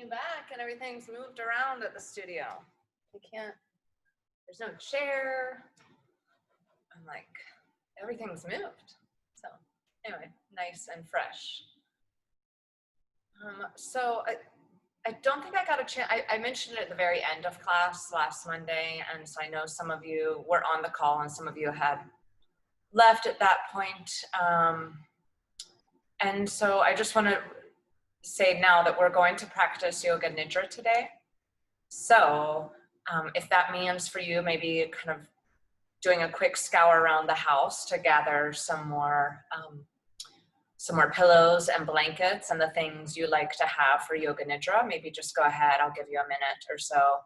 Came back and everything's moved around at the studio. You can't, there's no chair. I'm like, everything's moved. So anyway, nice and fresh. So I don't think I got a chance. I mentioned it at the very end of class last Monday, and so I know some of you were on the call and some of you had left at that point. And so I just want to say now that we're going to practice Yoga Nidra today. So if that means for you maybe kind of doing a quick scour around the house to gather some more pillows and blankets and the things you like to have for Yoga Nidra, maybe just go ahead. I'll give you a minute or so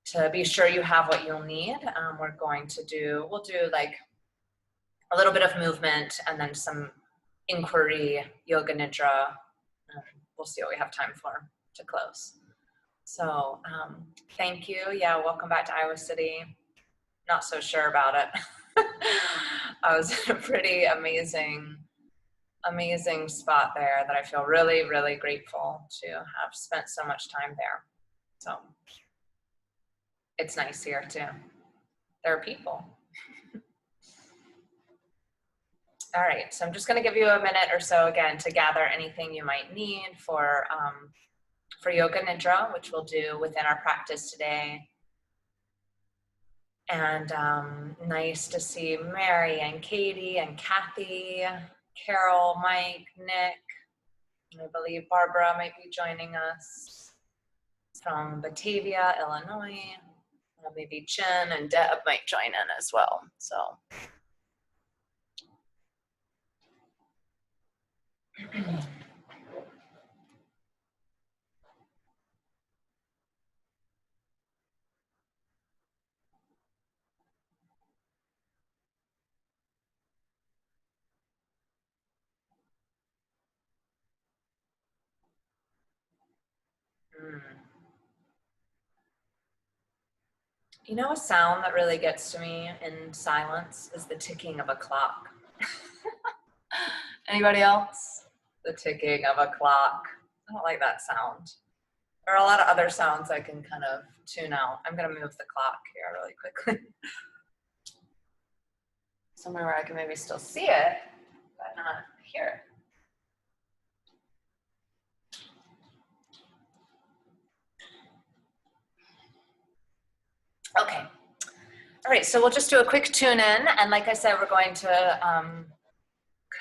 to be sure you have what you'll need. We'll do like a little bit of movement and then some inquiry Yoga Nidra. We'll see what we have time for to close. So thank you. Yeah, welcome back to Iowa City. Not so sure about it. I was in a pretty amazing spot there that I feel really, really grateful to have spent so much time there. So it's nice here too. There are people. All right, so I'm just gonna give you a minute or so again to gather anything you might need for Yoga Nidra, which we'll do within our practice today. And nice to see Mary and Katie and Kathy, Carol, Mike, Nick. I believe Barbara might be joining us from Batavia, Illinois. Maybe Chen and Deb might join in as well. So. You know, a sound that really gets to me in silence is the ticking of a clock. Anybody else? The ticking of a clock. I don't like that sound. There are a lot of other sounds I can kind of tune out. I'm gonna move the clock here really quickly. Somewhere where I can maybe still see it, but not hear it. Okay. All right, so we'll just do a quick tune in. And like I said, we're going to kind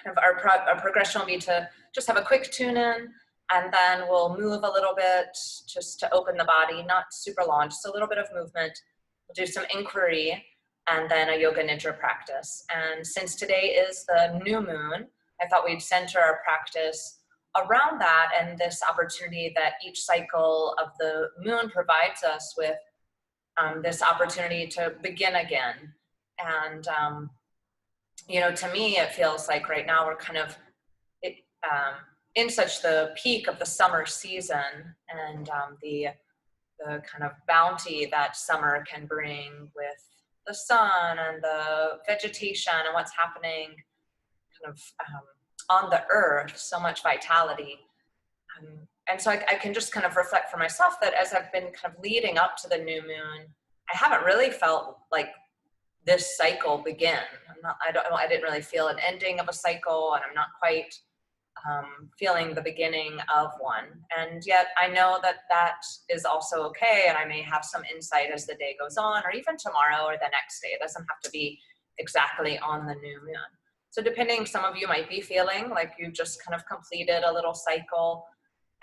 of our progression will be to just have a quick tune in, and then we'll move a little bit just to open the body, not super long, just a little bit of movement. We'll do some inquiry and then a Yoga Nidra practice. And since today is the new moon, I thought we'd center our practice around that and this opportunity that each cycle of the moon provides us with, this opportunity to begin again. And you know, to me, it feels like right now we're kind of in such the peak of the summer season, and the kind of bounty that summer can bring with the sun and the vegetation and what's happening kind of on the earth, so much vitality. And so I can just kind of reflect for myself that as I've been kind of leading up to the new moon, I haven't really felt like this cycle begin. I didn't really feel an ending of a cycle, and I'm not quite feeling the beginning of one. And yet I know that that is also okay, and I may have some insight as the day goes on, or even tomorrow or the next day. It doesn't have to be exactly on the new moon. So depending, some of you might be feeling like you just kind of completed a little cycle,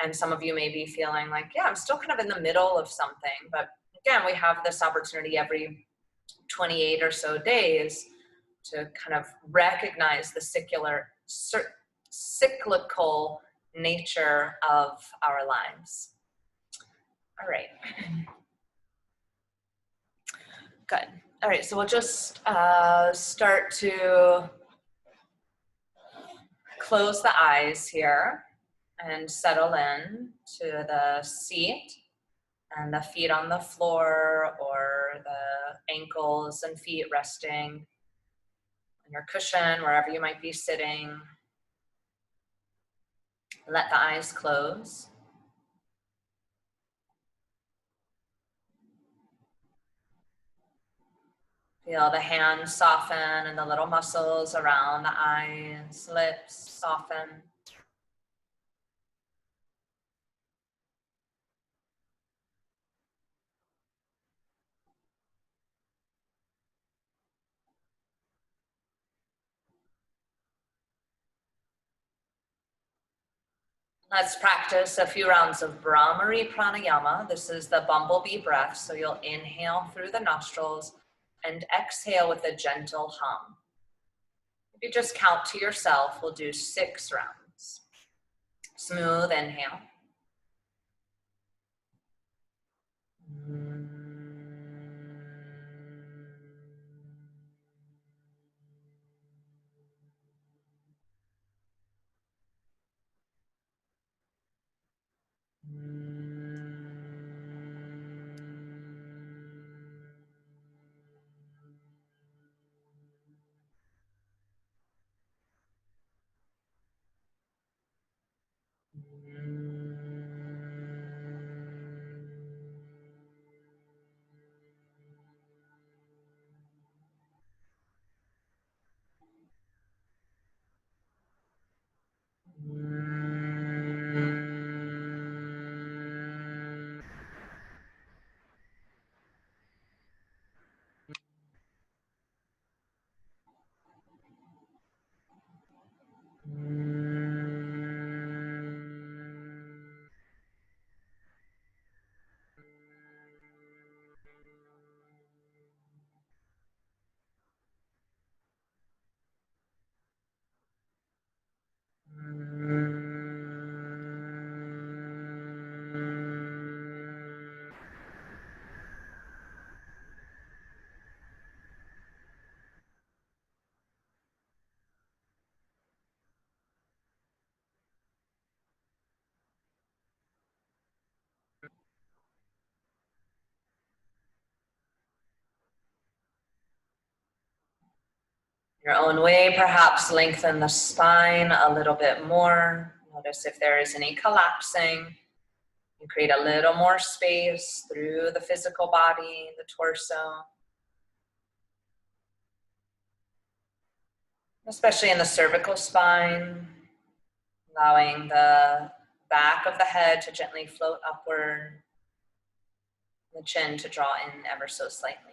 and some of you may be feeling like, yeah, I'm still kind of in the middle of something. But again, we have this opportunity every 28 or so days to kind of recognize the cyclical nature of our lives. All right. Good. All right, so we'll just start to close the eyes here and settle in to the seat and the feet on the floor, or the ankles and feet resting on your cushion, wherever you might be sitting. Let the eyes close. Feel the hands soften and the little muscles around the eyes, lips soften. Let's practice a few rounds of Brahmari Pranayama. This is the bumblebee breath. So you'll inhale through the nostrils and exhale with a gentle hum. If you just count to yourself, we'll do 6 rounds. Smooth inhale. Your own way, perhaps lengthen the spine a little bit more. Notice if there is any collapsing. You create a little more space through the physical body, the torso. Especially in the cervical spine, allowing the back of the head to gently float upward, the chin to draw in ever so slightly.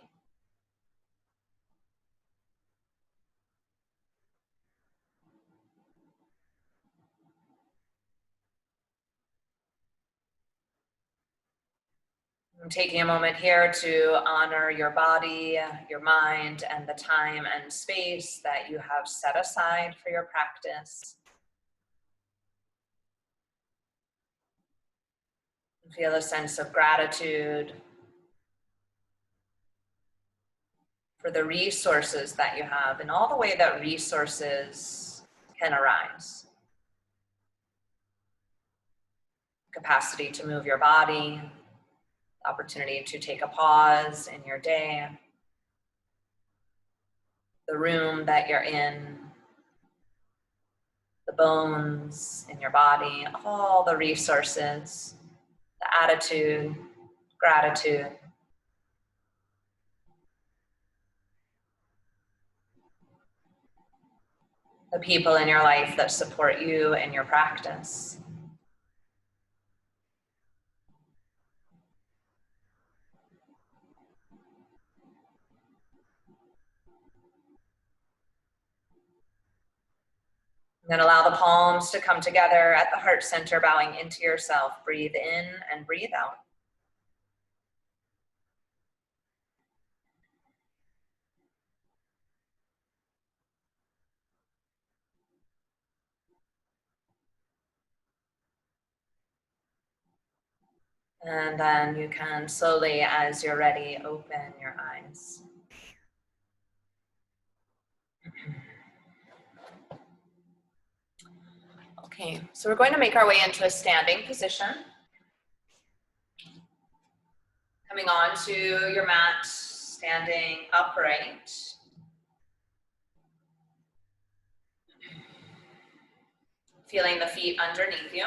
I'm taking a moment here to honor your body, your mind, and the time and space that you have set aside for your practice. Feel a sense of gratitude for the resources that you have and all the way that resources can arise. Capacity to move your body, opportunity to take a pause in your day, the room that you're in, the bones in your body, all the resources, the attitude, gratitude. The people in your life that support you in your practice. Then allow the palms to come together at the heart center, bowing into yourself. Breathe in and breathe out. And then you can slowly, as you're ready, open your eyes. Okay, so we're going to make our way into a standing position. Coming on to your mat, standing upright. Feeling the feet underneath you.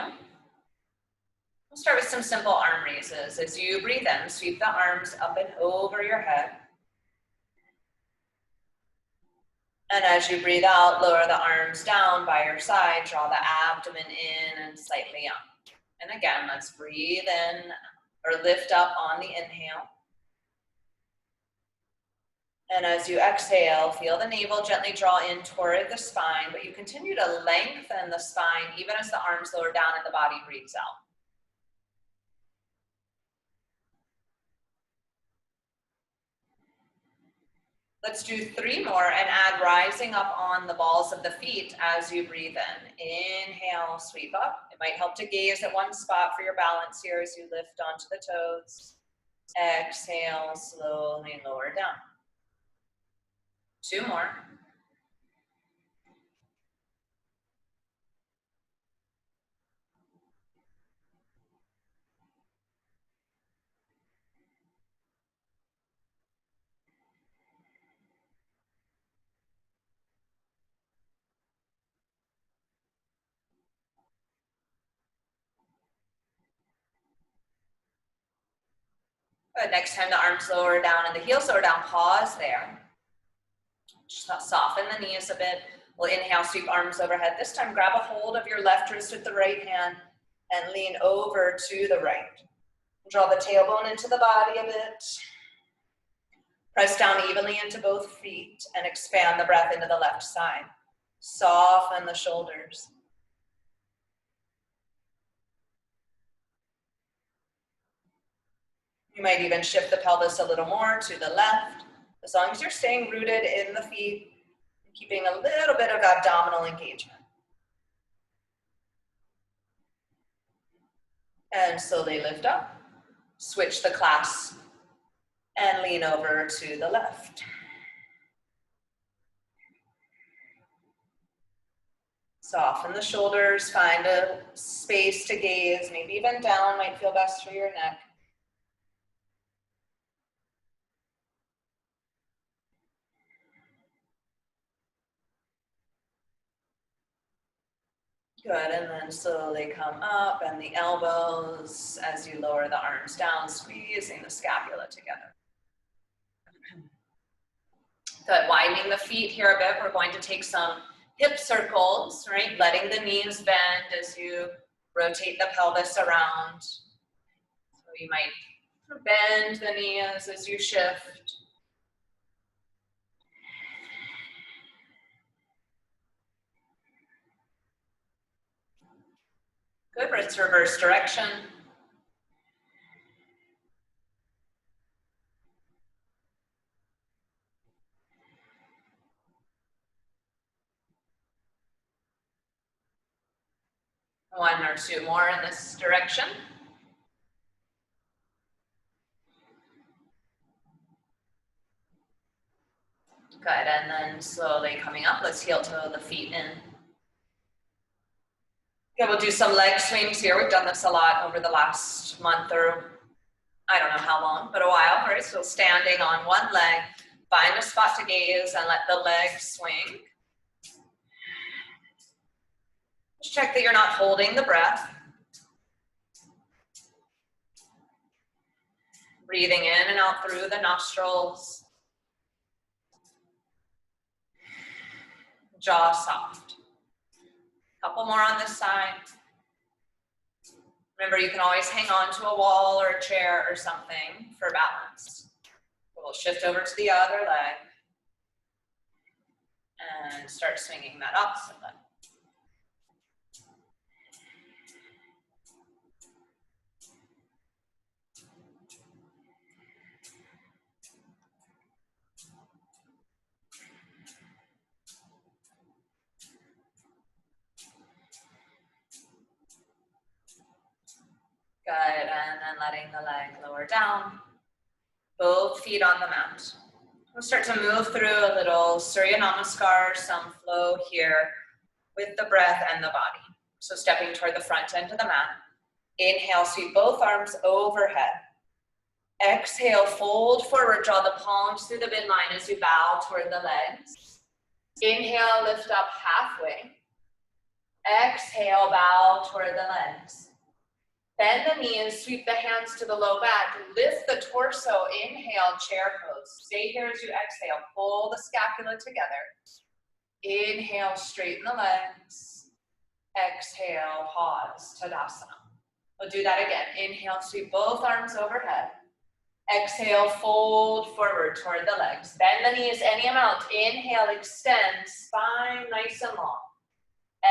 We'll start with some simple arm raises. As you breathe in, sweep the arms up and over your head. And as you breathe out, lower the arms down by your side, draw the abdomen in and slightly up. And again, let's breathe in or lift up on the inhale. And as you exhale, feel the navel gently draw in toward the spine, but you continue to lengthen the spine even as the arms lower down and the body breathes out. Let's do 3 more and add rising up on the balls of the feet as you breathe in. Inhale, sweep up. It might help to gaze at one spot for your balance here as you lift onto the toes. Exhale, slowly lower down. 2 more. Good. Next time the arms lower down and the heels lower down, pause there. Just soften the knees a bit. We'll inhale, sweep arms overhead. This time, grab a hold of your left wrist with the right hand and lean over to the right. Draw the tailbone into the body a bit. Press down evenly into both feet and expand the breath into the left side. Soften the shoulders. You might even shift the pelvis a little more to the left, as long as you're staying rooted in the feet and keeping a little bit of abdominal engagement. And slowly lift up, switch the clasp, and lean over to the left. Soften the shoulders, find a space to gaze, maybe even down might feel best for your neck. Good, and then slowly come up, and the elbows as you lower the arms down, squeezing the scapula together. Good, widening the feet here a bit. We're going to take some hip circles, right? Letting the knees bend as you rotate the pelvis around. So you might bend the knees as you shift. Good, let's reverse direction. One or 2 more in this direction. Good, and then slowly coming up, let's heel toe the feet in. Okay, we'll do some leg swings here. We've done this a lot over the last month or I don't know how long, but a while, right? So standing on one leg, find a spot to gaze and let the leg swing. Just check that you're not holding the breath. Breathing in and out through the nostrils. Jaw soft. Couple more on this side. Remember, you can always hang on to a wall or a chair or something for balance. We'll shift over to the other leg and start swinging that opposite leg. Good, and then letting the leg lower down. Both feet on the mat. We'll start to move through a little Surya Namaskar, some flow here with the breath and the body. So stepping toward the front end of the mat. Inhale, sweep both arms overhead. Exhale, fold forward, draw the palms through the midline as you bow toward the legs. Inhale, lift up halfway. Exhale, bow toward the legs. Bend the knees, sweep the hands to the low back, lift the torso, inhale, chair pose. Stay here as you exhale, pull the scapula together. Inhale, straighten the legs. Exhale, pause, Tadasana. We'll do that again. Inhale, sweep both arms overhead. Exhale, fold forward toward the legs. Bend the knees any amount. Inhale, extend, spine nice and long.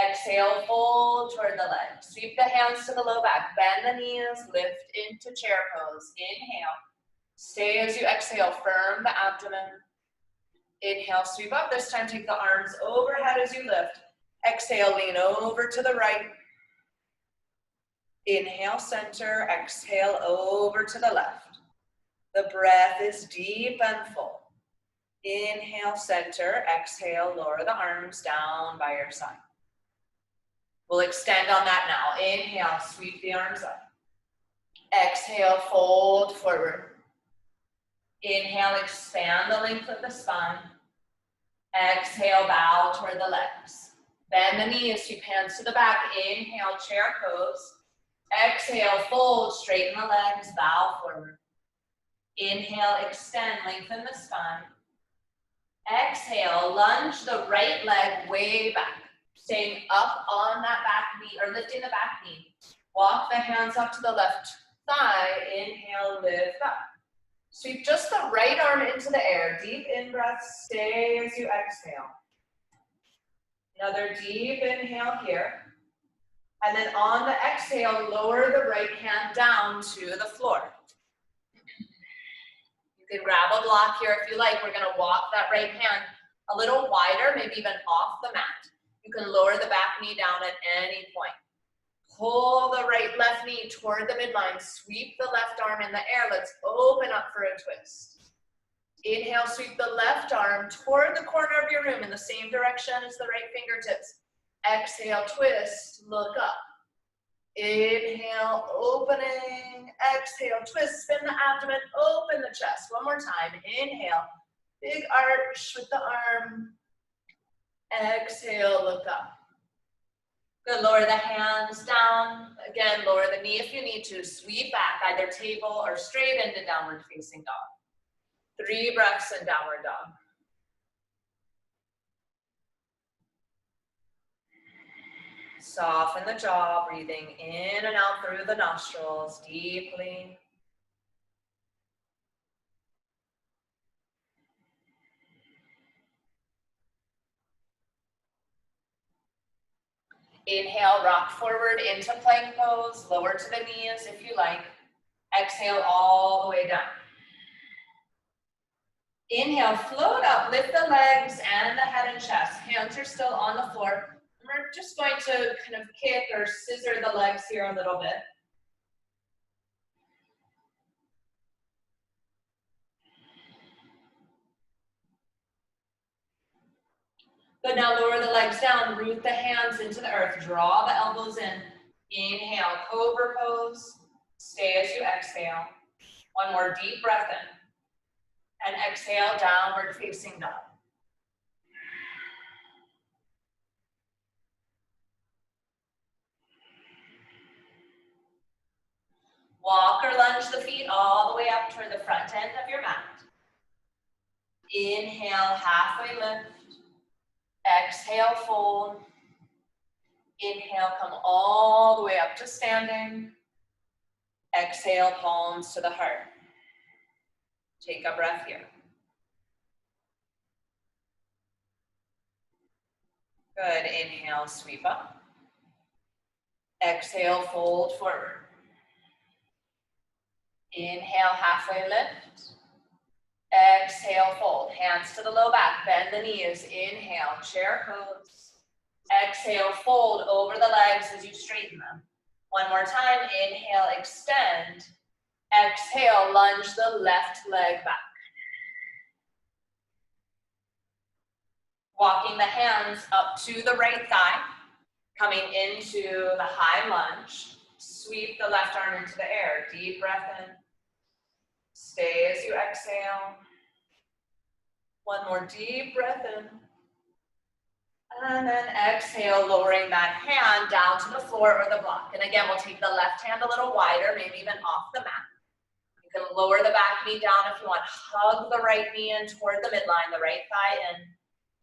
Exhale, fold toward the legs. Sweep the hands to the low back. Bend the knees, lift into chair pose. Inhale. Stay as you exhale, firm the abdomen. Inhale, sweep up. This time, take the arms overhead as you lift. Exhale, lean over to the right. Inhale, center. Exhale, over to the left. The breath is deep and full. Inhale, center. Exhale, lower the arms down by your side. We'll extend on that now. Inhale, sweep the arms up. Exhale, fold forward. Inhale, expand the length of the spine. Exhale, bow toward the legs. Bend the knees, sweep hands to the back. Inhale, chair pose. Exhale, fold, straighten the legs, bow forward. Inhale, extend, lengthen the spine. Exhale, lunge the right leg way back. Staying up on that back knee, or lifting the back knee. Walk the hands up to the left thigh. Inhale, lift up. Sweep just the right arm into the air. Deep in-breath, stay as you exhale. Another deep inhale here. And then on the exhale, lower the right hand down to the floor. You can grab a block here if you like. We're gonna walk that right hand a little wider, maybe even off the mat. You can lower the back knee down at any point. Pull the right left knee toward the midline. Sweep the left arm in the air. Let's open up for a twist. Inhale, sweep the left arm toward the corner of your room in the same direction as the right fingertips. Exhale, twist, look up. Inhale, opening. Exhale, twist, spin the abdomen, open the chest. One more time. Inhale, big arch with the arm. Exhale, look up. Good, lower the hands down. Again, lower the knee if you need to. Sweep back, either table or straight into downward facing dog. 3 breaths in downward dog. Soften the jaw, breathing in and out through the nostrils deeply. Inhale, rock forward into plank pose. Lower to the knees if you like. Exhale all the way down. Inhale, float up, lift the legs and the head and chest. Hands are still on the floor. We're just going to kind of kick or scissor the legs here a little bit. Good, now lower the legs down, root the hands into the earth, draw the elbows in. Inhale, cobra pose. Stay as you exhale. One more deep breath in. And exhale, downward facing dog. Walk or lunge the feet all the way up toward the front end of your mat. Inhale, halfway lift. Exhale, fold. Inhale, come all the way up to standing. Exhale, palms to the heart. Take a breath here. Good, inhale, sweep up. Exhale, fold forward. Inhale, halfway lift. Exhale, fold. Hands to the low back, bend the knees. Inhale, chair pose. Exhale, fold over the legs as you straighten them. One more time, inhale, extend. Exhale, lunge the left leg back. Walking the hands up to the right thigh, coming into the high lunge. Sweep the left arm into the air. Deep breath in. Stay as you exhale. One more deep breath in. And then exhale, lowering that hand down to the floor or the block. And again, we'll take the left hand a little wider, maybe even off the mat. You can lower the back knee down if you want. Hug the right knee in toward the midline, the right thigh in.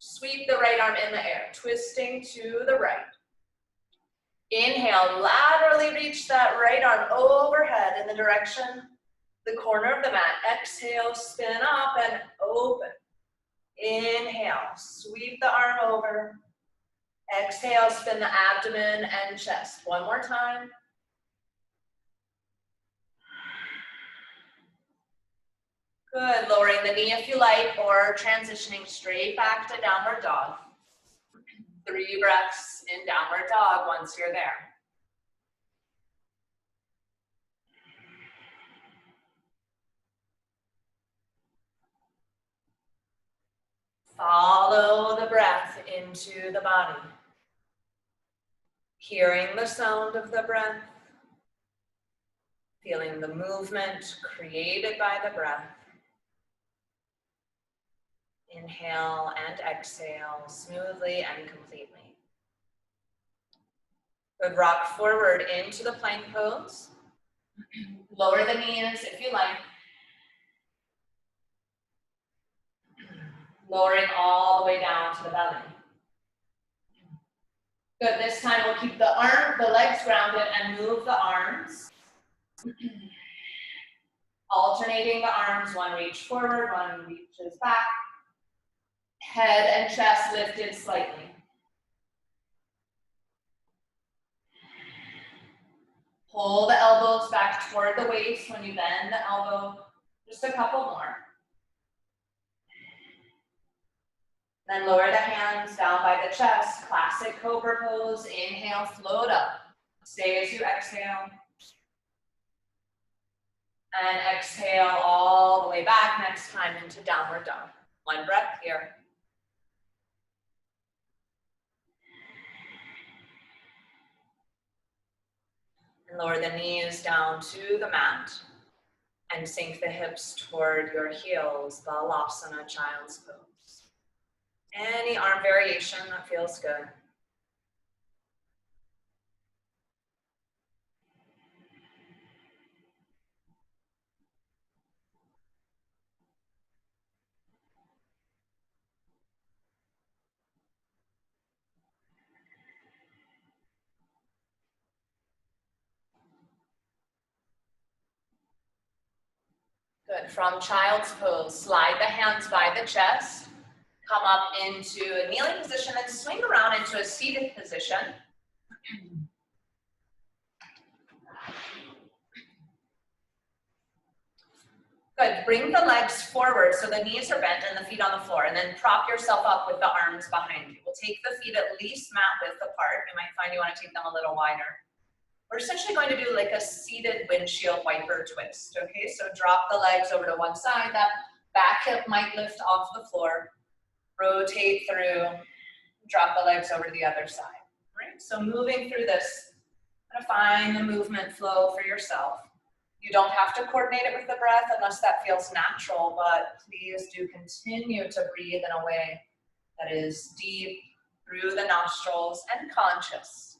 Sweep the right arm in the air, twisting to the right. Inhale, laterally reach that right arm overhead in the direction, the corner of the mat. Exhale, spin up and open. Inhale, sweep the arm over. Exhale, spin the abdomen and chest. One more time. Good, lowering the knee if you like, or transitioning straight back to downward dog. 3 breaths in downward dog once you're there. Follow the breath into the body. Hearing the sound of the breath. Feeling the movement created by the breath. Inhale and exhale smoothly and completely. Good, rock forward into the plank pose. Lower the knees if you like. Lowering all the way down to the belly. Good, this time we'll keep the legs grounded and move the arms. Alternating the arms, one reach forward, one reaches back. Head and chest lifted slightly. Pull the elbows back toward the waist when you bend the elbow. Just a couple more. Then lower the hands down by the chest. Classic cobra pose. Inhale, float up. Stay as you exhale. And exhale all the way back next time into downward dog. One breath here. And lower the knees down to the mat. And sink the hips toward your heels, Balasana, child's pose. Any arm variation that feels good. Good, from child's pose, slide the hands by the chest, come up into a kneeling position and swing around into a seated position. Good, bring the legs forward so the knees are bent and the feet on the floor, and then prop yourself up with the arms behind you. We'll take the feet at least mat width apart. You might find you want to take them a little wider. We're essentially going to do like a seated windshield wiper twist, okay? So drop the legs over to one side, that back hip might lift off the floor, rotate through, drop the legs over to the other side, right? So moving through this, kind of find the movement flow for yourself. You don't have to coordinate it with the breath unless that feels natural, but please do continue to breathe in a way that is deep through the nostrils and conscious.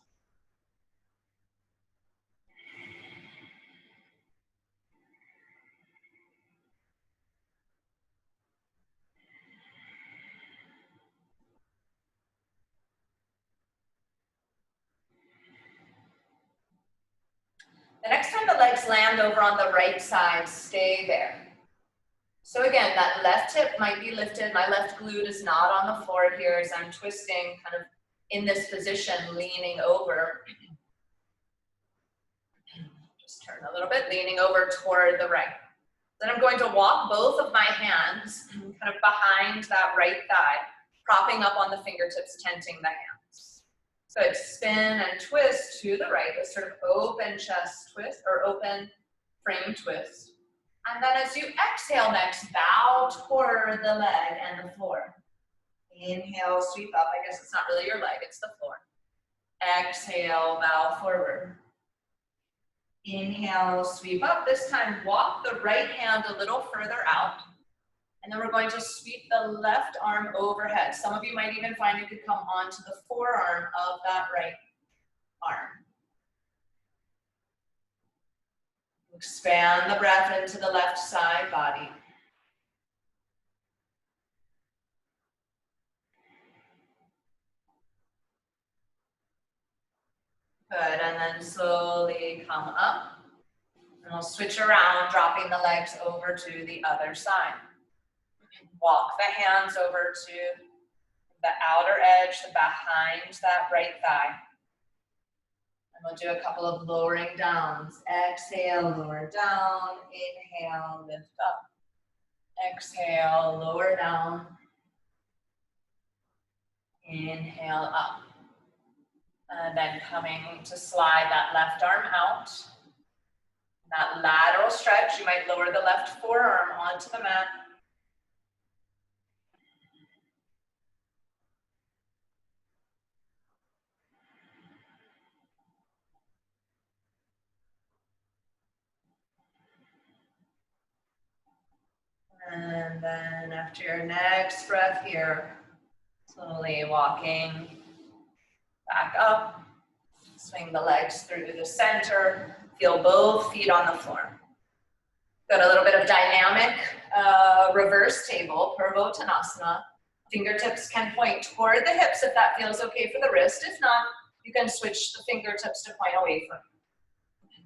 The next time the legs land over on the right side, stay there. So again, that left hip might be lifted. My left glute is not on the floor here as I'm twisting kind of in this position, leaning over. Just turn a little bit, leaning over toward the right. Then I'm going to walk both of my hands kind of behind that right thigh, propping up on the fingertips, tenting the hands. Good, spin and twist to the right, a sort of open chest twist or open frame twist. And then as you exhale next, bow toward the leg and the floor. Inhale, sweep up. I guess it's not really your leg, it's the floor. Exhale, bow forward. Inhale, sweep up. This time, walk the right hand a little further out. And then we're going to sweep the left arm overhead. Some of you might even find you could come onto the forearm of that right arm. Expand the breath into the left side body. Good, and then slowly come up. And we'll switch around, dropping the legs over to the other side. Walk the hands over to the outer edge, behind that right thigh. And we'll do a couple of lowering downs. Exhale, lower down. Inhale, lift up. Exhale, lower down. Inhale up. And then coming to slide that left arm out. That lateral stretch, you might lower the left forearm onto the mat. And then after your next breath here, slowly walking back up. Swing the legs through the center. Feel both feet on the floor. Got a little bit of dynamic reverse table, Purvottanasana. Fingertips can point toward the hips if that feels okay for the wrist. If not, you can switch the fingertips to point away from you.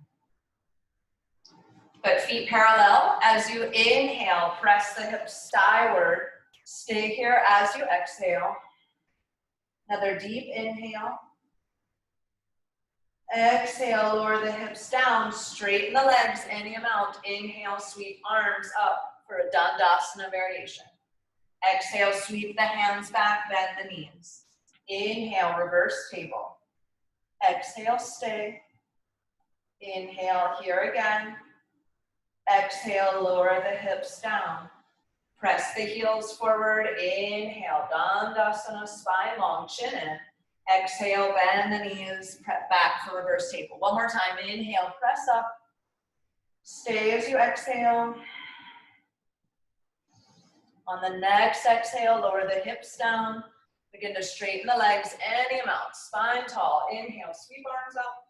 Good, feet parallel. As you inhale, press the hips skyward. Stay here as you exhale. Another deep inhale. Exhale, lower the hips down, straighten the legs any amount. Inhale, sweep arms up for a Dandasana variation. Exhale, sweep the hands back, bend the knees. Inhale, reverse table. Exhale, stay. Inhale, here again. Exhale, lower the hips down. Press the heels forward. Inhale, Dandasana, spine long, chin in. Exhale, bend the knees, prep back for reverse table. One more time, inhale, press up. Stay as you exhale. On the next exhale, lower the hips down. Begin to straighten the legs any amount. Spine tall. Inhale, sweep arms up.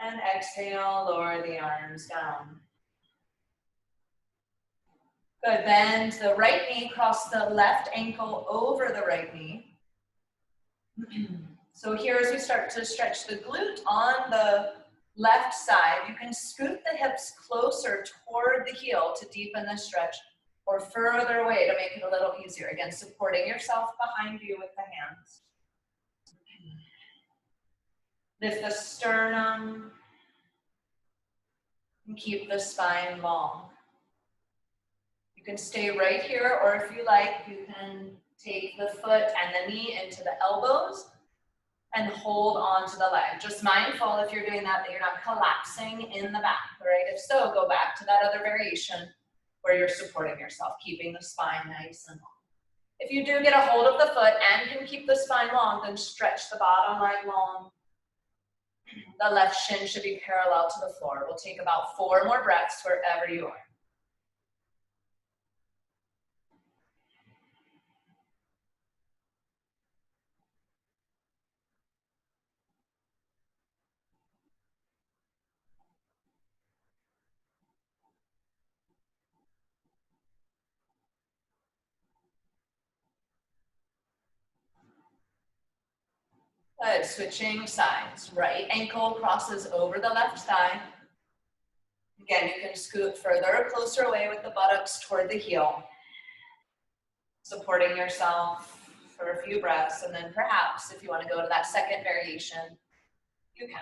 And exhale, lower the arms down. Good, bend the right knee, cross the left ankle over the right knee. So here as we start to stretch the glute on the left side, you can scoot the hips closer toward the heel to deepen the stretch, or further away to make it a little easier. Again, supporting yourself behind you with the hands. Lift the sternum and keep the spine long. You can stay right here, or if you like, you can take the foot and the knee into the elbows and hold on to the leg. Just mindful if you're doing that you're not collapsing in the back, right? If so, go back to that other variation where you're supporting yourself, keeping the spine nice and long. If you do get a hold of the foot and can keep the spine long, then stretch the bottom leg long. The left shin should be parallel to the floor. We'll take about 4 more breaths wherever you are. Good, switching sides. Right ankle crosses over the left thigh. Again, you can scoot further or closer away with the buttocks toward the heel. Supporting yourself for a few breaths, and then perhaps if you want to go to that second variation, you can.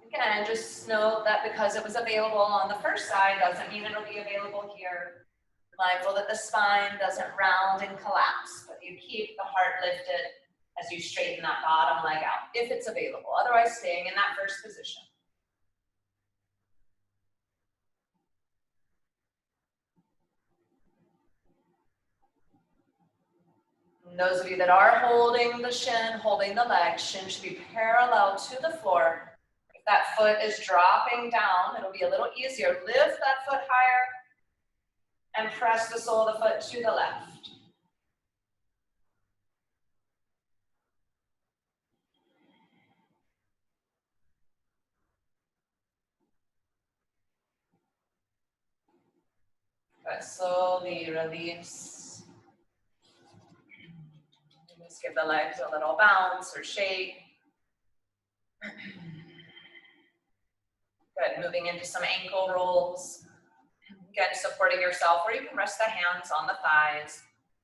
Again, just note that because it was available on the first side doesn't mean it'll be available here. Mindful that the spine doesn't round and collapse, but you keep the heart lifted as you straighten that bottom leg out, if it's available. Otherwise, staying in that first position. And those of you that are holding the shin, holding the leg, shin should be parallel to the floor. If that foot is dropping down, it'll be a little easier. Lift that foot higher and press the sole of the foot to the left. Good. Slowly release. Just give the legs a little bounce or shake. Good, moving into some ankle rolls. Again, supporting yourself, or you can rest the hands on the thighs.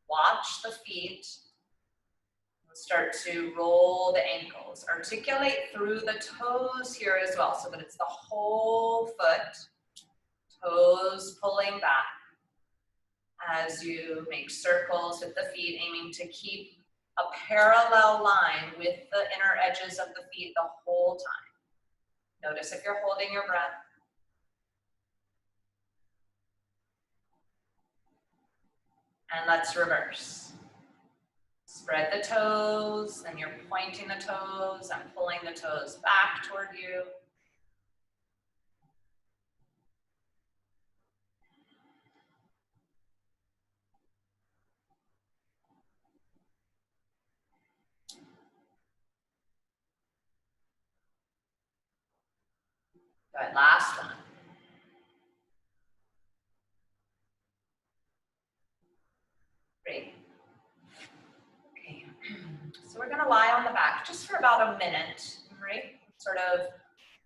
Watch the feet. Start to roll the ankles. Articulate through the toes here as well, so that it's the whole foot. Toes pulling back as you make circles with the feet, aiming to keep a parallel line with the inner edges of the feet the whole time. Notice if you're holding your breath. And let's reverse. Spread the toes, then you're pointing the toes and pulling the toes back toward you. Good, last one. Great. Okay, so we're gonna lie on the back just for about a minute, right? Sort of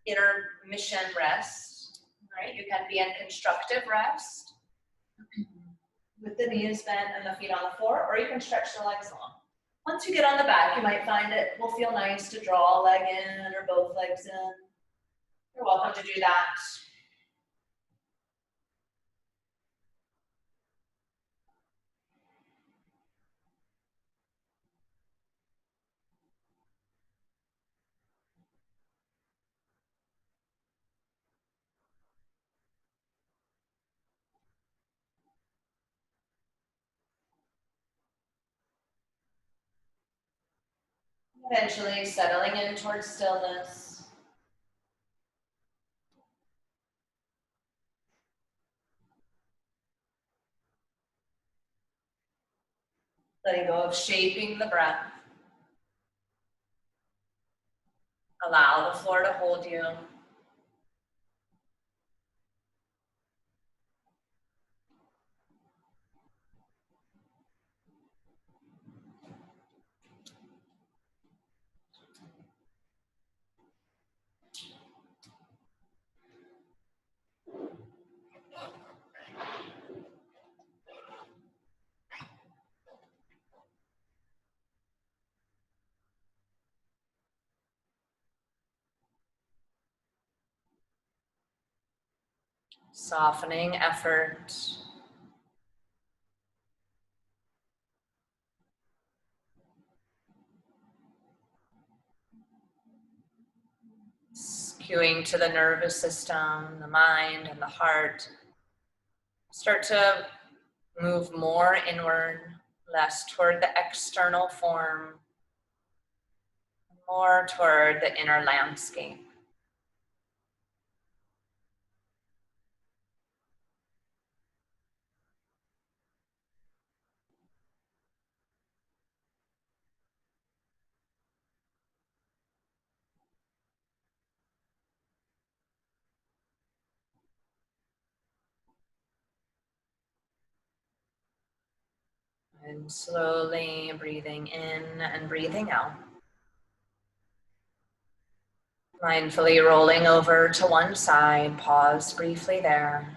intermission rest, right? You can be in constructive rest with the knees bent and the feet on the floor, or you can stretch the legs long. Once you get on the back, you might find it will feel nice to draw a leg in or both legs in. You're welcome to do that. Eventually settling in towards stillness. Letting go of shaping the breath. Allow the floor to hold you. Softening effort. Cueing to the nervous system, the mind, and the heart. Start to move more inward, less toward the external form, more toward the inner landscape. And slowly breathing in and breathing out. Mindfully rolling over to one side, pause briefly there.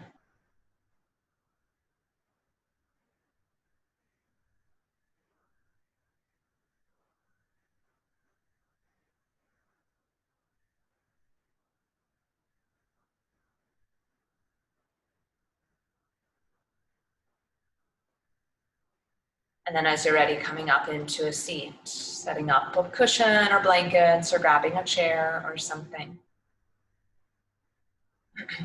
And then as you're ready, coming up into a seat, setting up a cushion or blankets or grabbing a chair or something. Okay,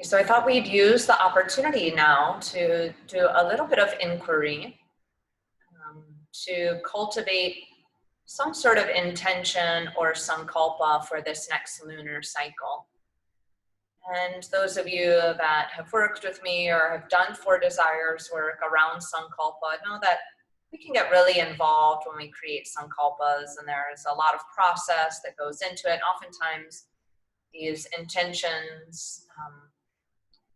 so I thought we'd use the opportunity now to do a little bit of inquiry, to cultivate some sort of intention or sankalpa for this next lunar cycle. And those of you that have worked with me or have done Four Desires work around sankalpa know that we can get really involved when we create sankalpas, and there's a lot of process that goes into it. Oftentimes these intentions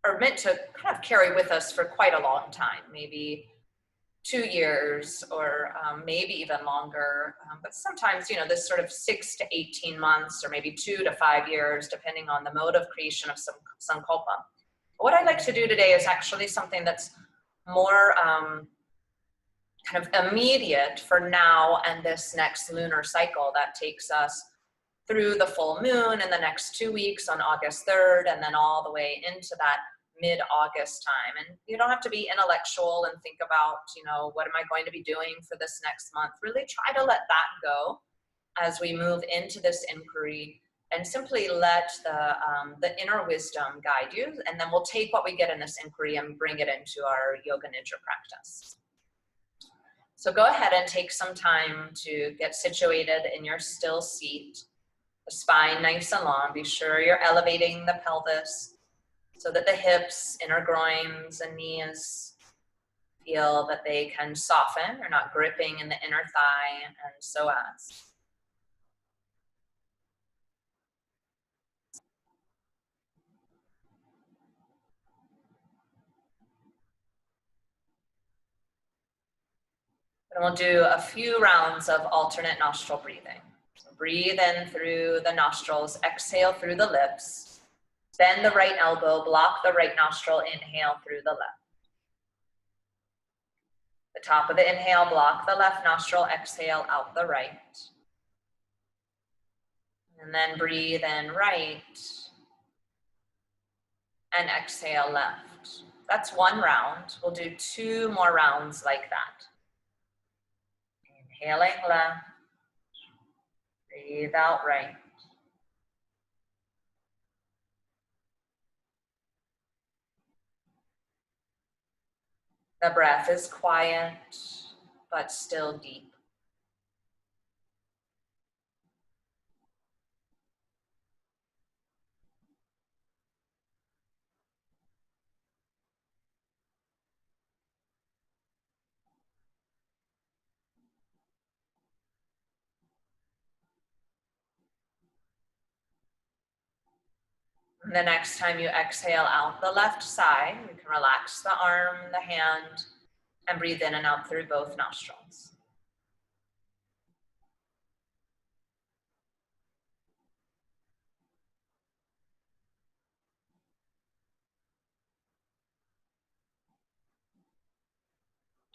are meant to kind of carry with us for quite a long time, maybe 2 years or maybe even longer. But sometimes, you know, this sort of 6 to 18 months or maybe 2 to 5 years, depending on the mode of creation of some sankalpa. What I'd like to do today is actually something that's more kind of immediate for now and this next lunar cycle that takes us through the full moon in the next 2 weeks on August 3rd, and then all the way into that mid-August time. And you don't have to be intellectual and think about, you know, what am I going to be doing for this next month? Really try to let that go as we move into this inquiry, and simply let the inner wisdom guide you. And then we'll take what we get in this inquiry and bring it into our Yoga Nidra practice. So go ahead and take some time to get situated in your still seat. The spine nice and long. Be sure you're elevating the pelvis so that the hips, inner groins, and knees feel that they can soften. You're not gripping in the inner thigh and psoas. And we'll do a few rounds of alternate nostril breathing. So breathe in through the nostrils, exhale through the lips. Bend the right elbow, block the right nostril, inhale through the left. The top of the inhale, block the left nostril, exhale out the right. And then breathe in right and exhale left. That's one round. We'll do 2 more rounds like that. Inhaling left, breathe out right. The breath is quiet, but still deep. And the next time you exhale out the left side, you can relax the arm, the hand, and breathe in and out through both nostrils.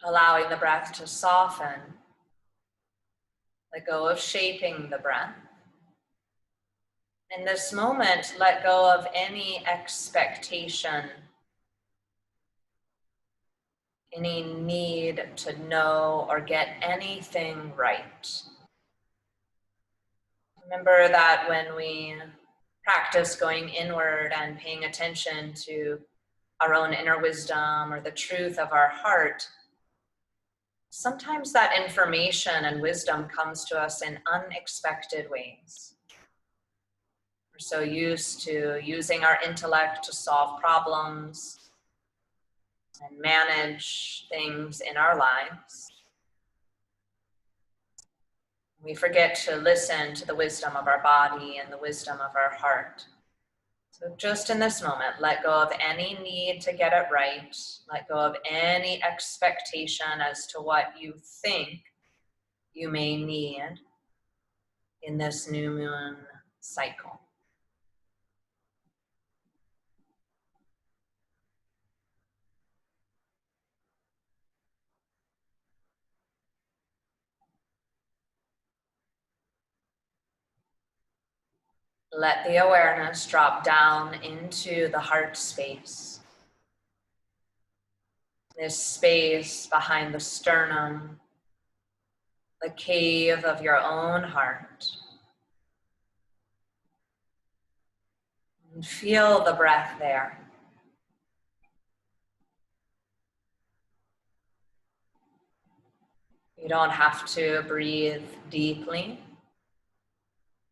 Allowing the breath to soften. Let go of shaping the breath. In this moment, let go of any expectation, any need to know or get anything right. Remember that when we practice going inward and paying attention to our own inner wisdom or the truth of our heart, sometimes that information and wisdom comes to us in unexpected ways. We're so used to using our intellect to solve problems and manage things in our lives. We forget to listen to the wisdom of our body and the wisdom of our heart. So just in this moment, let go of any need to get it right. Let go of any expectation as to what you think you may need in this new moon cycle. Let the awareness drop down into the heart space. This space behind the sternum, the cave of your own heart. And feel the breath there. You don't have to breathe deeply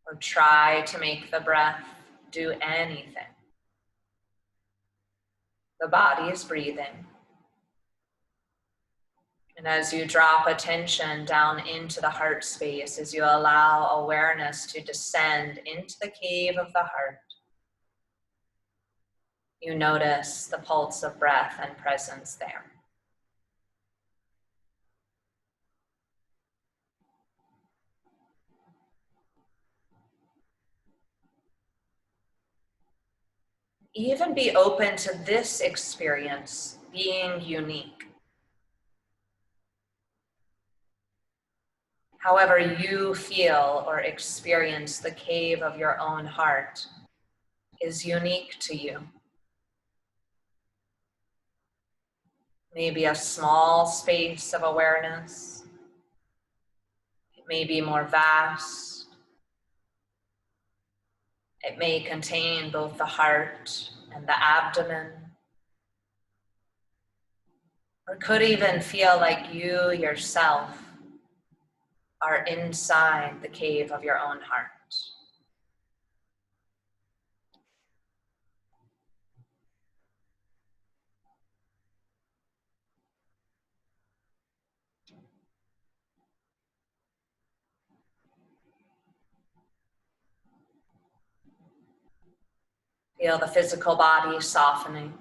or try to make the breath do anything. The body is breathing. And as you drop attention down into the heart space, as you allow awareness to descend into the cave of the heart, You notice the pulse of breath and presence there. Even be open to this experience being unique. However you feel or experience the cave of your own heart is unique to you. Maybe a small space of awareness. It may be more vast. It may contain both the heart and the abdomen. Or could even feel like you yourself are inside the cave of your own heart. Feel the physical body softening.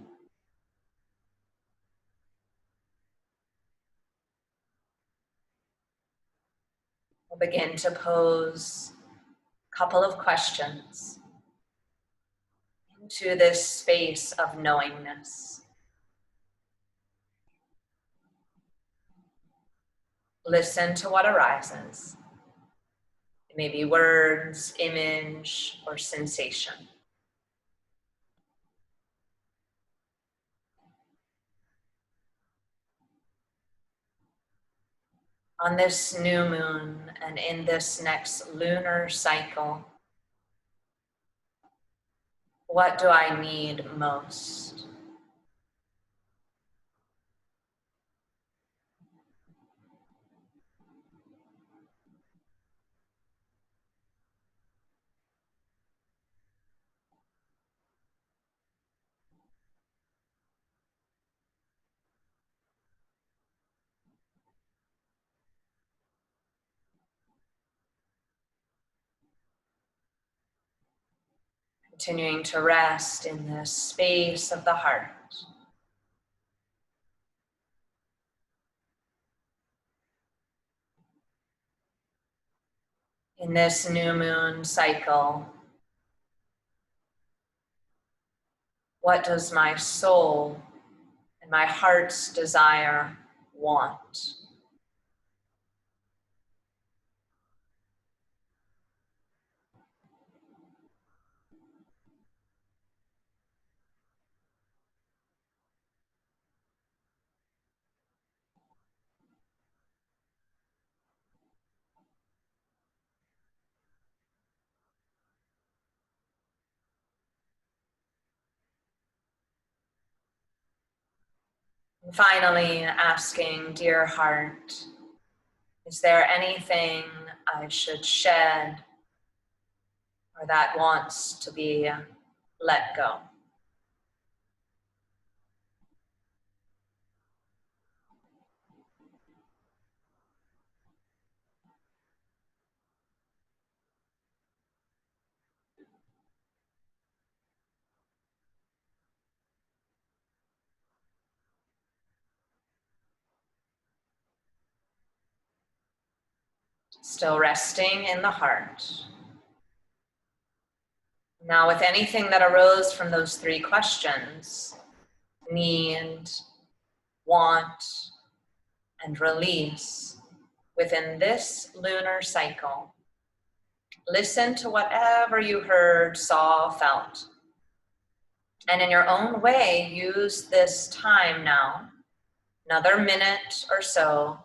We'll begin to pose a couple of questions into this space of knowingness. Listen to what arises. It may be words, image, or sensation. On this new moon and in this next lunar cycle, what do I need most? Continuing to rest in this space of the heart. In this new moon cycle, what does my soul and my heart's desire want? And finally, asking, dear heart, is there anything I should shed or that wants to be let go? Still resting in the heart. Now, with anything that arose from those three questions, need, want, and release, within this lunar cycle, listen to whatever you heard, saw, felt. And in your own way, use this time now, another minute or so,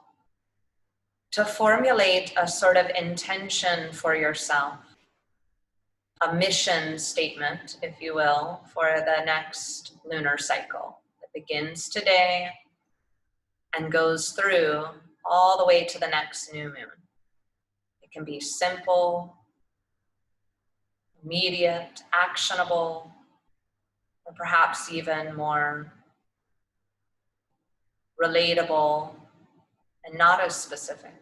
to formulate a sort of intention for yourself, a mission statement, if you will, for the next lunar cycle that begins today and goes through all the way to the next new moon. It can be simple, immediate, actionable, or perhaps even more relatable and not as specific.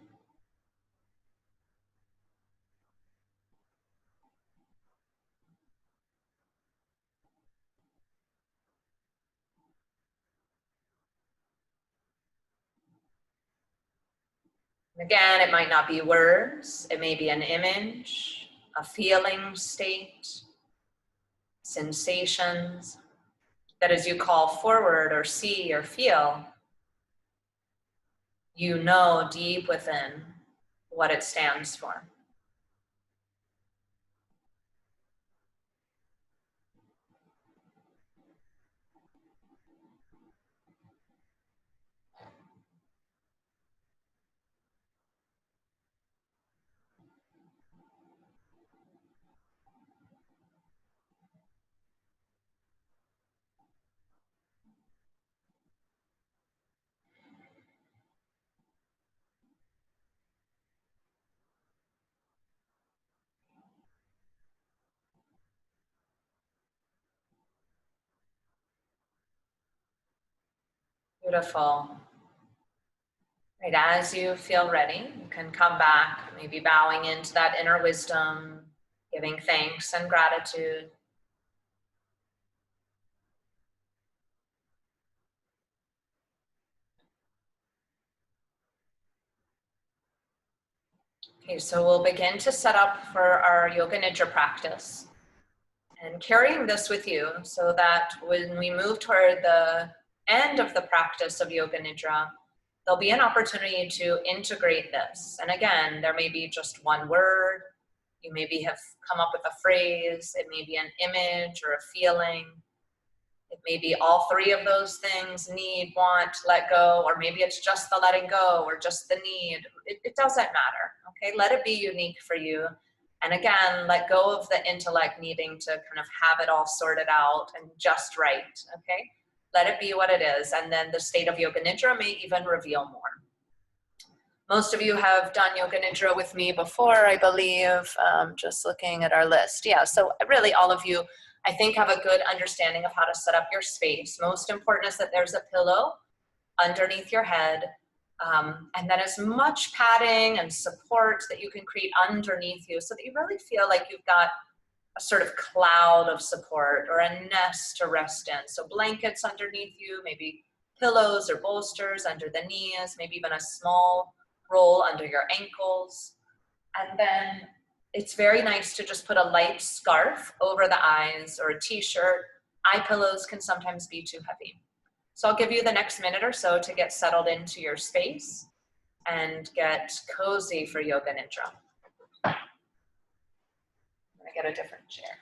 Again, it might not be words, it may be an image, a feeling state, sensations that as you call forward or see or feel, you know deep within what it stands for. Beautiful. Right, as you feel ready, you can come back, maybe bowing into that inner wisdom, giving thanks and gratitude. Okay, so we'll begin to set up for our Yoga Nidra practice. And carrying this with you so that when we move toward the end of the practice of Yoga Nidra, there'll be an opportunity to integrate this. And again, there may be just one word, you maybe have come up with a phrase, it may be an image or a feeling. It may be all three of those things, need, want, let go, or maybe it's just the letting go or just the need. It doesn't matter, okay? Let it be unique for you. And again, let go of the intellect needing to kind of have it all sorted out and just right, okay? Let it be what it is. And then the state of Yoga Nidra may even reveal more. Most of you have done Yoga Nidra with me before, I believe, just looking at our list. Yeah, so really all of you, I think, have a good understanding of how to set up your space. Most important is that there's a pillow underneath your head, and then as much padding and support that you can create underneath you so that you really feel like you've got a sort of cloud of support or a nest to rest in. So blankets underneath you, maybe pillows or bolsters under the knees, maybe even a small roll under your ankles. And then it's very nice to just put a light scarf over the eyes or a t-shirt. Eye pillows can sometimes be too heavy. So I'll give you the next minute or so to get settled into your space and get cozy for Yoga Nidra. I'm gonna get a different chair.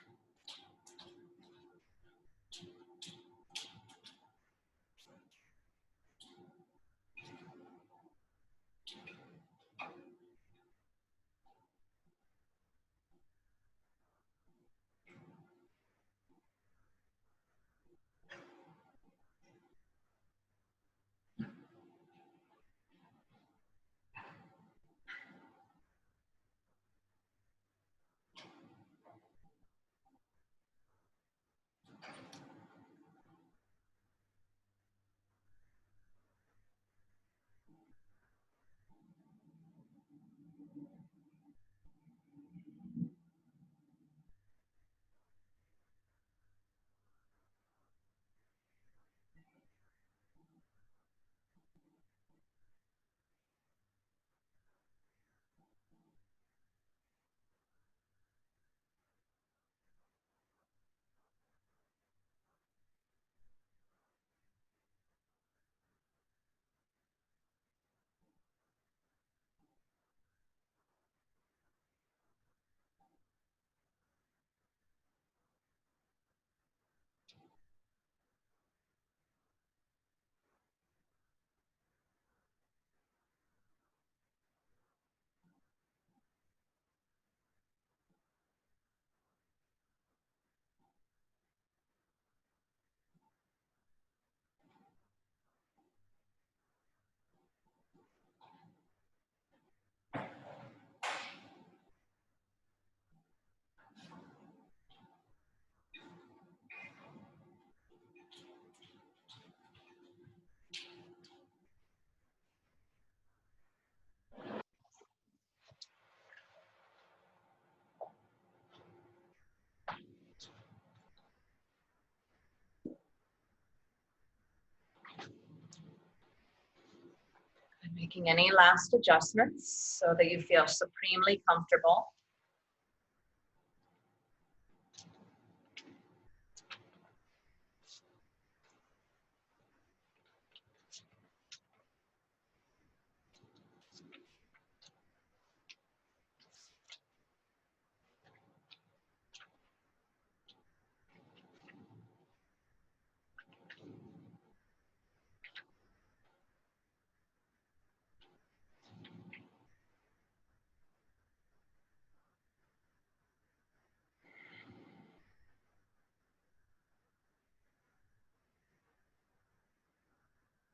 making any last adjustments so that you feel supremely comfortable.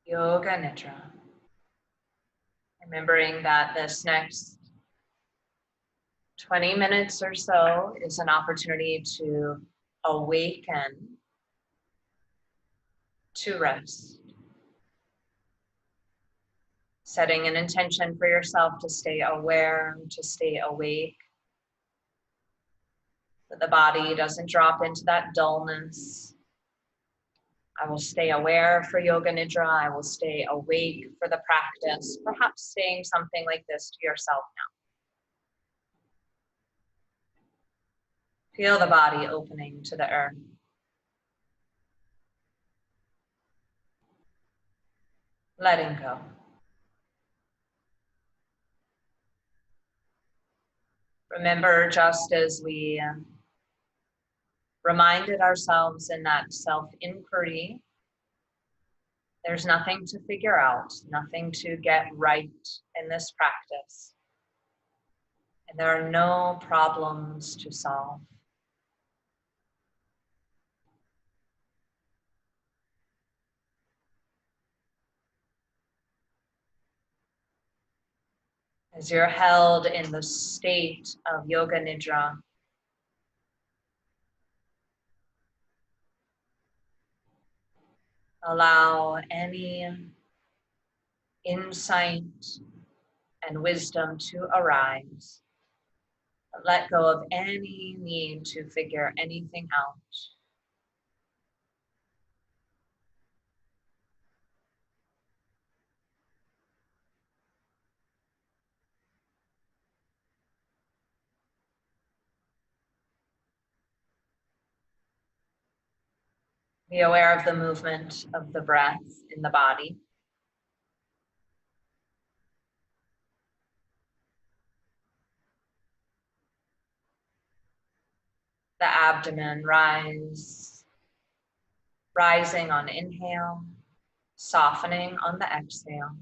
Yoga Nidra. Remembering that this next 20 minutes or so is an opportunity to awaken to rest. Setting an intention for yourself to stay aware, to stay awake, that the body doesn't drop into that dullness. I will stay aware for Yoga Nidra. I will stay awake for the practice. Perhaps saying something like this to yourself now. Feel the body opening to the earth. Letting go. Remember, just as we reminded ourselves in that self-inquiry, there's nothing to figure out, nothing to get right in this practice. And there are no problems to solve. As you're held in the state of Yoga Nidra, allow any insight and wisdom to arise. Let go of any need to figure anything out. Be aware of the movement of the breath in the body. The abdomen rising on inhale, softening on the exhale.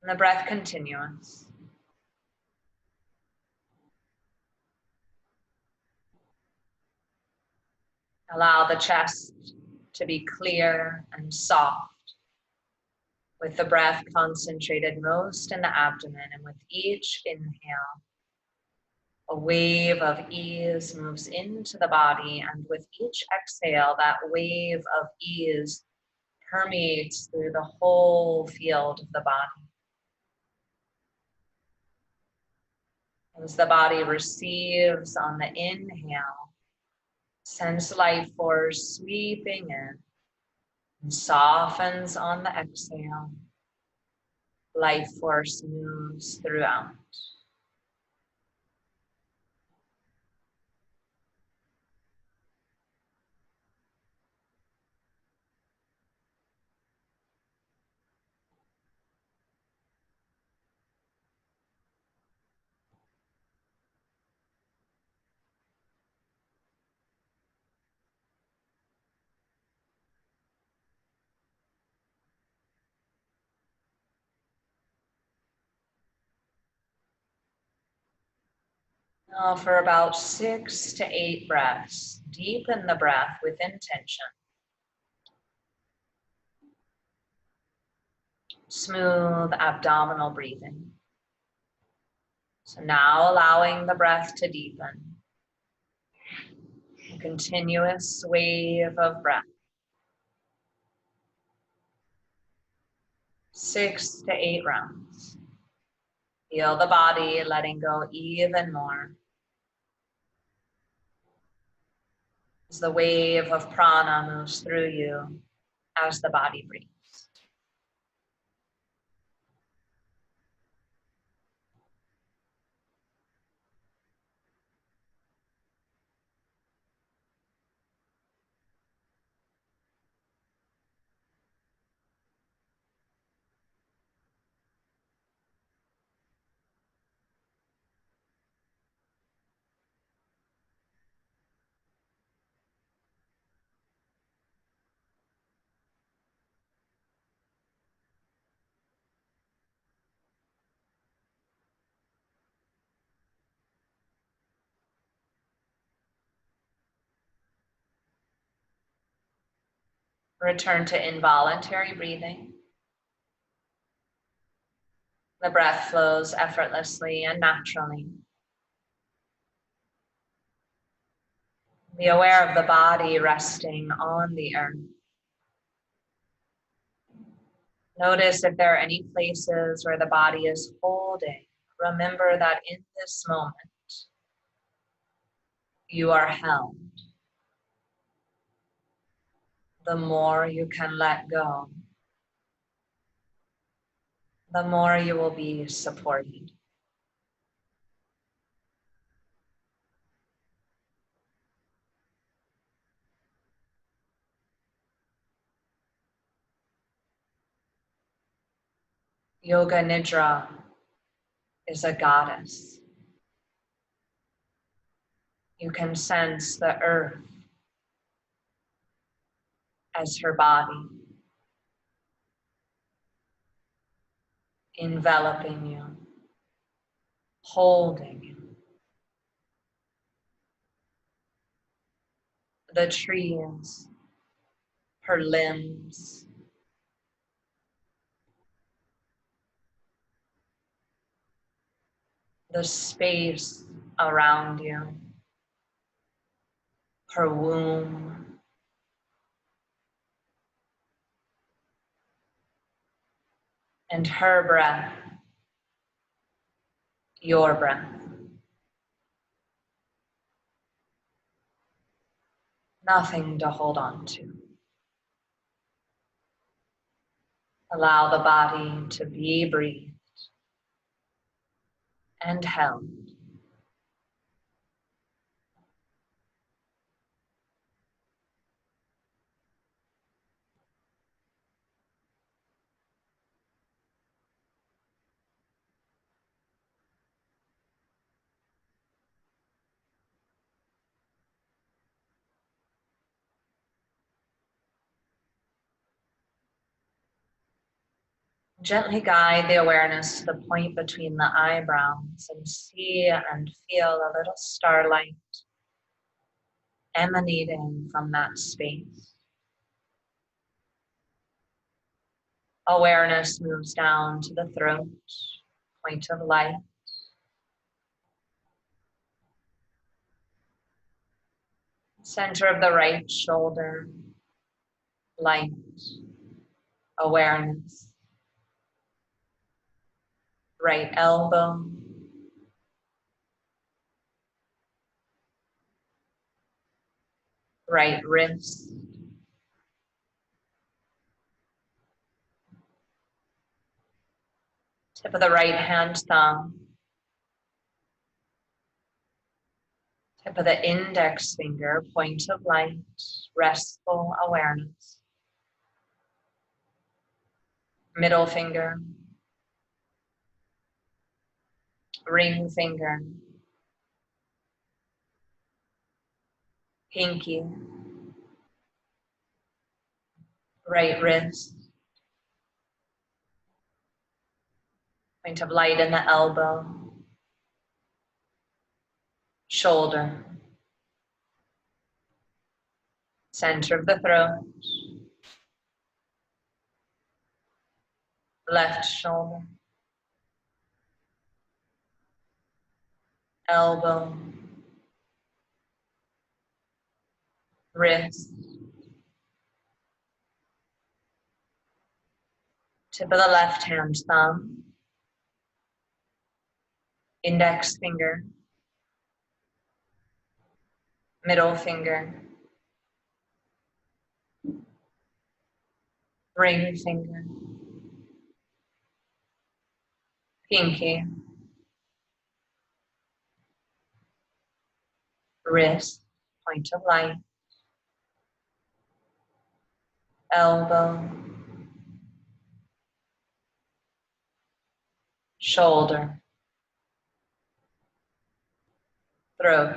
And the breath continuous. Allow the chest to be clear and soft, with the breath concentrated most in the abdomen. And with each inhale, a wave of ease moves into the body, and with each exhale, that wave of ease permeates through the whole field of the body. As the body receives on the inhale, sends life force sweeping in and softens on the exhale. Life force moves throughout. Now for about 6 to 8 breaths, deepen the breath with intention. Smooth abdominal breathing. So now allowing the breath to deepen. A continuous wave of breath. 6 to 8 rounds. Feel the body letting go even more. As the wave of prana moves through you as the body breathes. Return to involuntary breathing. The breath flows effortlessly and naturally. Be aware of the body resting on the earth. Notice if there are any places where the body is holding. Remember that in this moment, you are held. The more you can let go, the more you will be supported. Yoga Nidra is a goddess. You can sense the earth as her body, enveloping you, holding you. The trees, her limbs, the space around you, her womb, and her breath, your breath. Nothing to hold on to. Allow the body to be breathed and held. Gently guide the awareness to the point between the eyebrows and see and feel a little starlight emanating from that space. Awareness moves down to the throat, point of light. Center of the right shoulder, light, awareness. Right elbow, right wrist, tip of the right hand thumb, tip of the index finger, point of light, restful awareness. Middle finger, ring finger, pinky, right wrist, point of light in the elbow, shoulder, center of the throat, left shoulder, elbow, wrist, tip of the left hand thumb, index finger, middle finger, ring finger, pinky, wrist, point of light, elbow, shoulder, throat,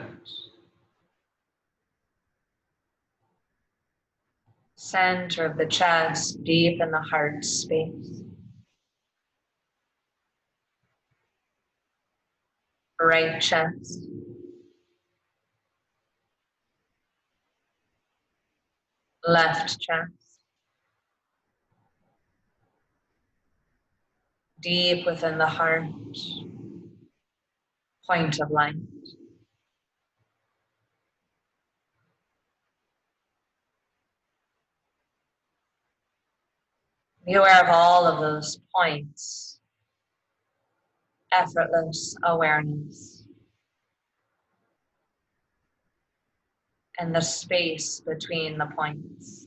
center of the chest, deep in the heart space, right chest, left chest, deep within the heart, point of light. Be aware of all of those points, effortless awareness, and the space between the points.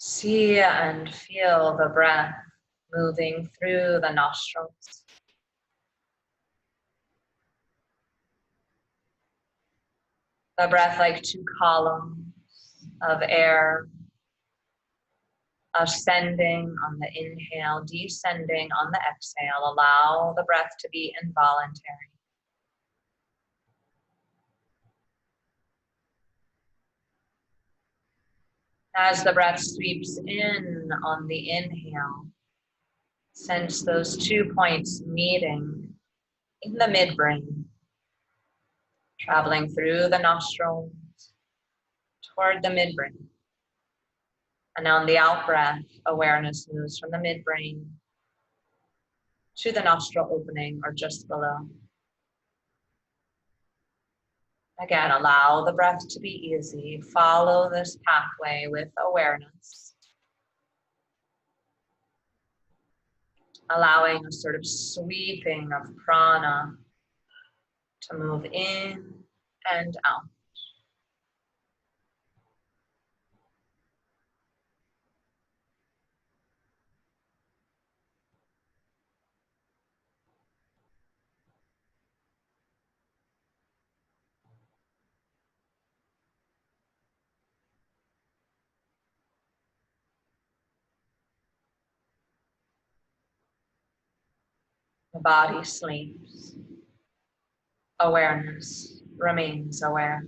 See and feel the breath moving through the nostrils. The breath like two columns of air, ascending on the inhale, descending on the exhale. Allow the breath to be involuntary. As the breath sweeps in on the inhale, sense those 2 points meeting in the midbrain, traveling through the nostrils toward the midbrain. And on the out breath, awareness moves from the midbrain to the nostril opening or just below. Again, allow the breath to be easy. Follow this pathway with awareness. Allowing a sort of sweeping of prana to move in and out. The body sleeps. Awareness remains aware.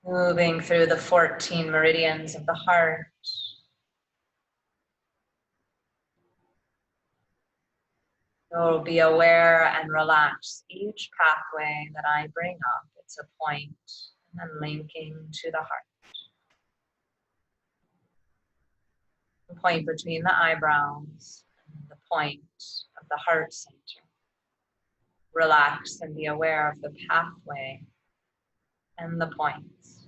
Moving through the 14 meridians of the heart. You'll be aware and relax each pathway that I bring up. It's a point and then linking to the heart. The point between the eyebrows and the point of the heart center. Relax and be aware of the pathway and the points.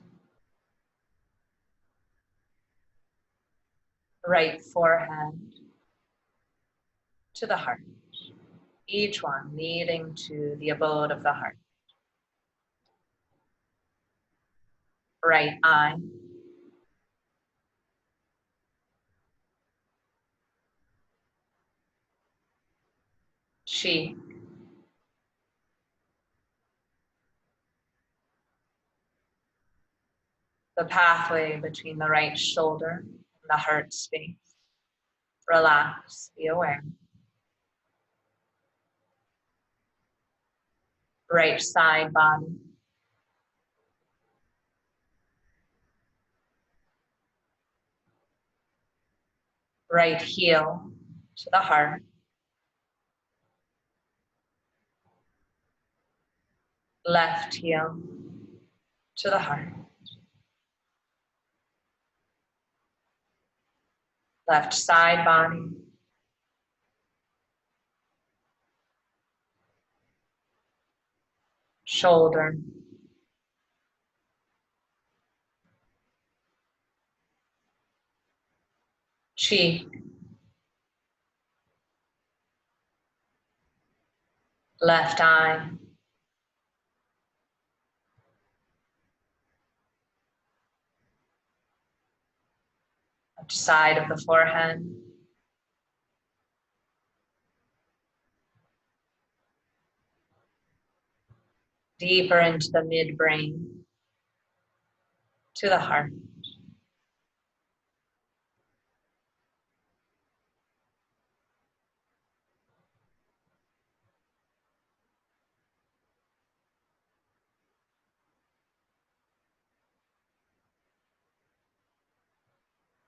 right forehead to the heart, each one leading to the abode of the heart. Right eye, cheek, the pathway between the right shoulder and the heart space. Relax, be aware. Right side body, right heel to the heart, left heel to the heart, left side body, shoulder, cheek, left eye, left side of the forehead, deeper into the midbrain to the heart.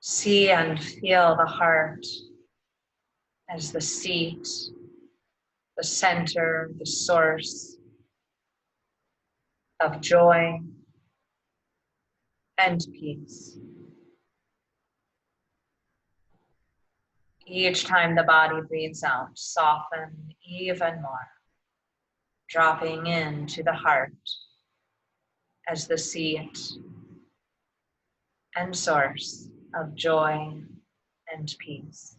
See and feel the heart as the seat, the center, the source of joy and peace. Each time the body breathes out, soften even more, dropping into the heart as the seat and source of joy and peace.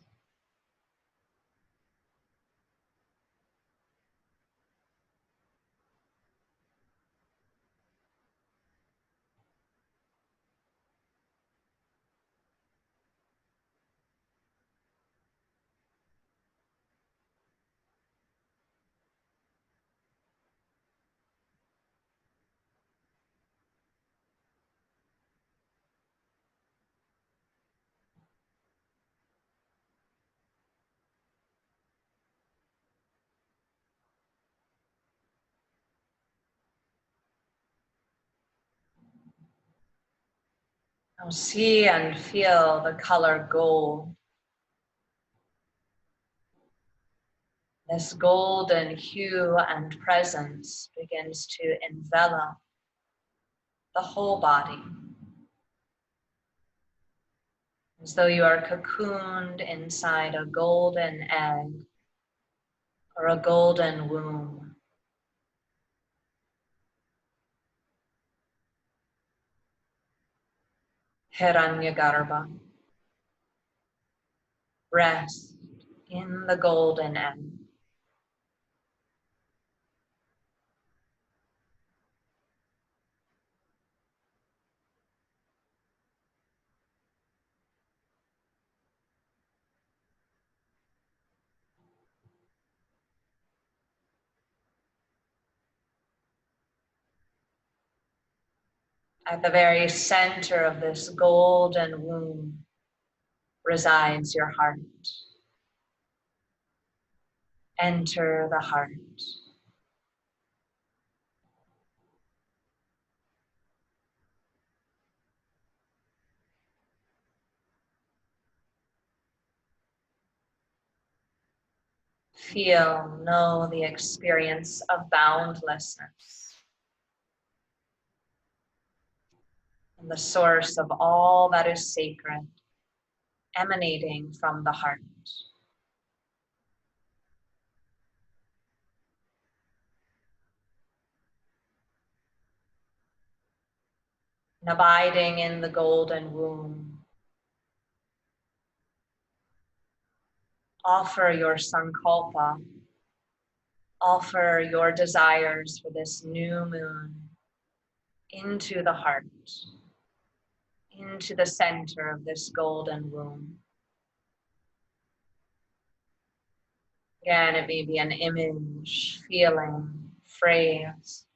Now see and feel the color gold. This golden hue and presence begins to envelop the whole body, as though you are cocooned inside a golden egg or a golden womb. Hiranyagarbha. Rest in the golden egg. At the very center of this golden womb resides your heart. Enter the heart. Feel, know the experience of boundlessness and the source of all that is sacred emanating from the heart. And abiding in the golden womb, Offer your sankalpa, offer your desires for this new moon into the heart, into the center of this golden womb. Again, it may be an image, feeling, phrase,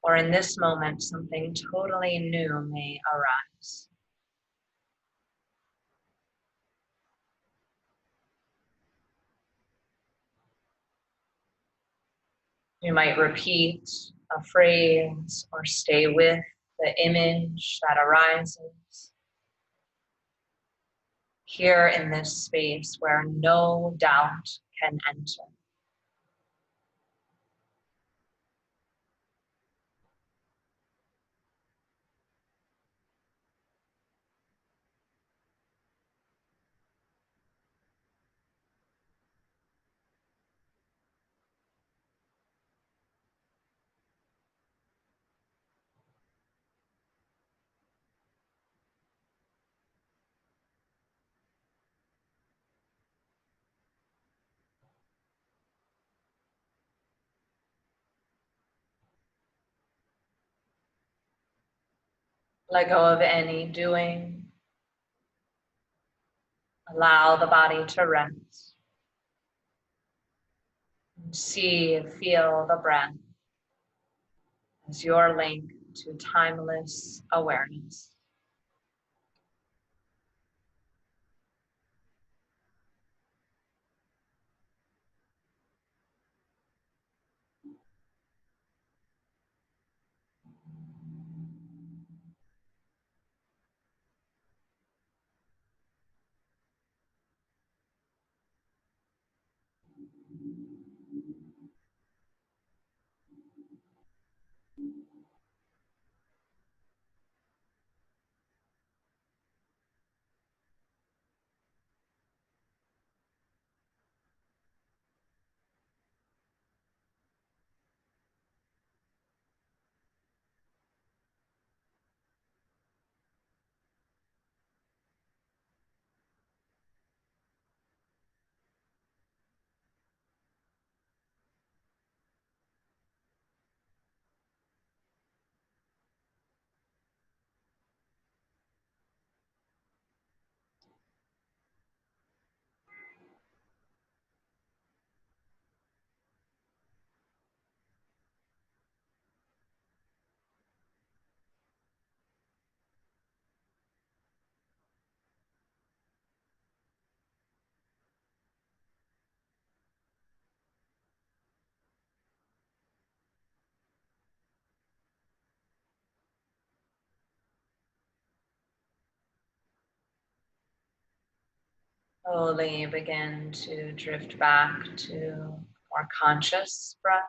or in this moment, something totally new may arise. You might repeat a phrase or stay with the image that arises here in this space where no doubt can enter. Let go of any doing. Allow the body to rest. And see and feel the breath as your link to timeless awareness. Slowly begin to drift back to more conscious breath.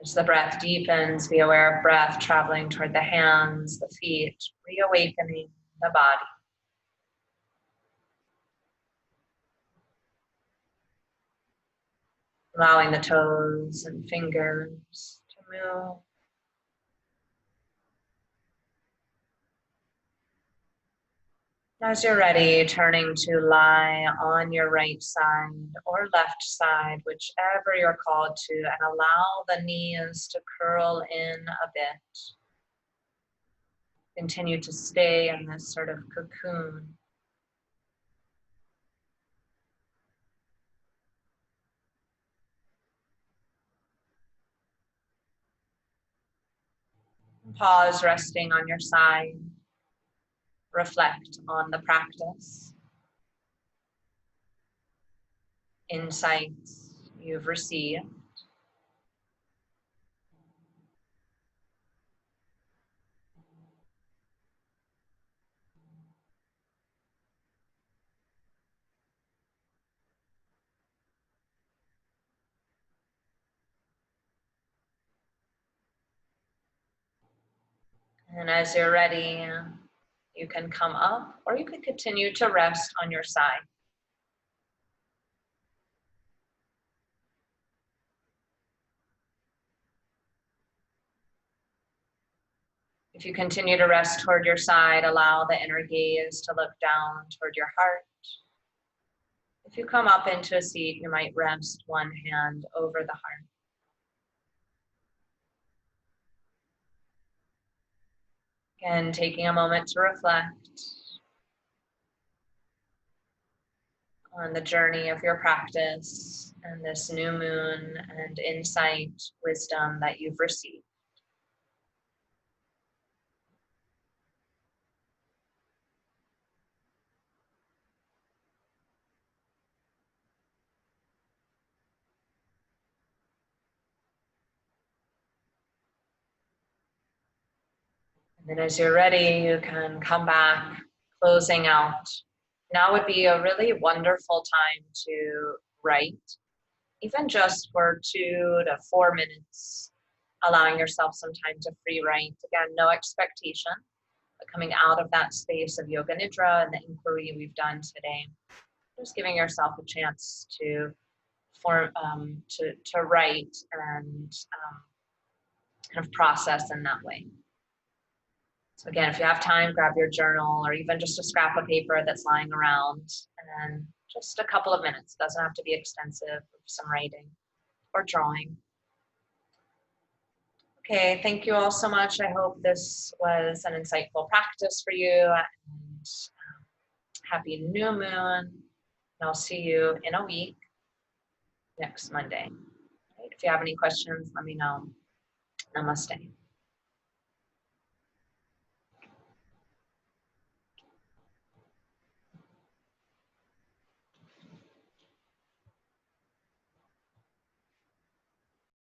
As the breath deepens, be aware of breath traveling toward the hands, the feet, reawakening the body. Allowing the toes and fingers to move. As you're ready, turning to lie on your right side or left side, whichever you're called to, and allow the knees to curl in a bit. Continue to stay in this sort of cocoon. Pause, resting on your side. Reflect on the practice. Insights you've received. And as you're ready, you can come up or you can continue to rest on your side. If you continue to rest toward your side, allow the inner gaze to look down toward your heart. If you come up into a seat, you might rest one hand over the heart. Again, taking a moment to reflect on the journey of your practice and this new moon and insight, wisdom that you've received. And then as you're ready, you can come back, closing out. Now would be a really wonderful time to write, even just for 2 to 4 minutes, allowing yourself some time to free write. Again, no expectation, but coming out of that space of Yoga Nidra and the inquiry we've done today, just giving yourself a chance to write and kind of process in that way. So again, if you have time, grab your journal or even just a scrap of paper that's lying around, and then just a couple of minutes. Doesn't have to be extensive, some writing or drawing. Okay, thank you all so much. I hope this was an insightful practice for you, and happy new moon. And I'll see you in a week, next Monday. Right? If you have any questions, let me know. Namaste.